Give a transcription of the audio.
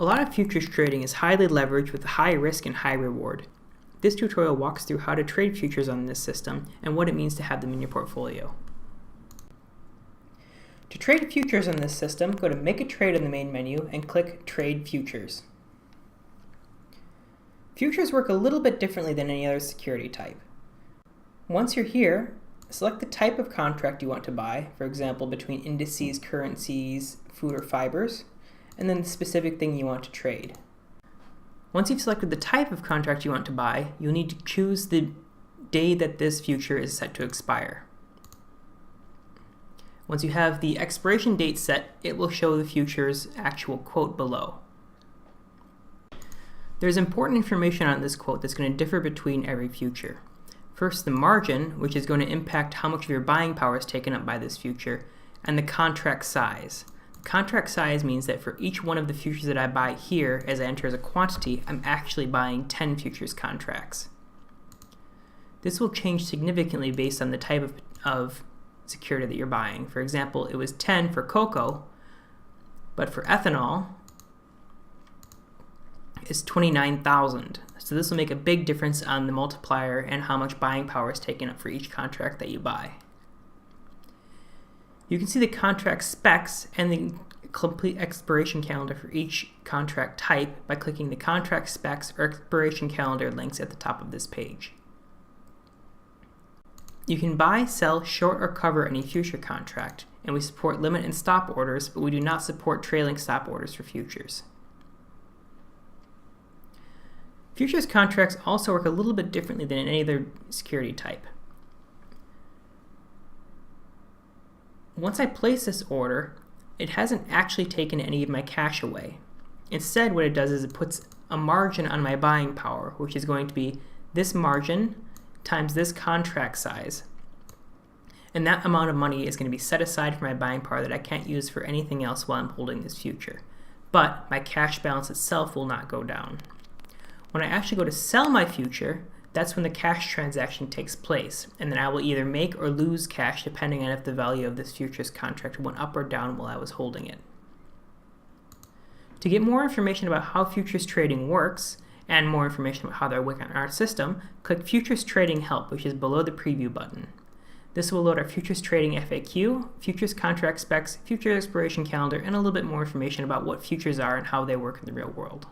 A lot of futures trading is highly leveraged with high risk and high reward. This tutorial walks through how to trade futures on this system and what it means to have them in your portfolio. To trade futures on this system, go to Make a Trade on the main menu and click Trade Futures. Futures work a little bit differently than any other security type. Once you're here, select the type of contract you want to buy, for example, between indices, currencies, food, or fibers, and then the specific thing you want to trade. Once you've selected the type of contract you want to buy, you'll need to choose the day that this future is set to expire. Once you have the expiration date set, it will show the future's actual quote below. There's important information on this quote that's going to differ between every future. First, the margin, which is going to impact how much of your buying power is taken up by this future, and the contract size. Contract size means that for each one of the futures that I buy here, as I enter as a quantity, I'm actually buying 10 futures contracts. This will change significantly based on the type of security that you're buying. For example, it was 10 for cocoa, but for ethanol, it's 29,000. So this will make a big difference on the multiplier and how much buying power is taken up for each contract that you buy. You can see the contract specs and the complete expiration calendar for each contract type by clicking the contract specs or expiration calendar links at the top of this page. You can buy, sell, short, or cover any future contract, and we support limit and stop orders, but we do not support trailing stop orders for futures. Futures contracts also work a little bit differently than any other security type. Once I place this order, it hasn't actually taken any of my cash away. Instead, what it does is it puts a margin on my buying power, which is going to be this margin times this contract size. And that amount of money is going to be set aside for my buying power that I can't use for anything else while I'm holding this future. But my cash balance itself will not go down. When I actually go to sell my future, that's when the cash transaction takes place, and then I will either make or lose cash depending on if the value of this futures contract went up or down while I was holding it. To get more information about how futures trading works, and more information about how they work on our system, click Futures Trading Help, which is below the Preview button. This will load our futures trading FAQ, futures contract specs, futures expiration calendar, and a little bit more information about what futures are and how they work in the real world.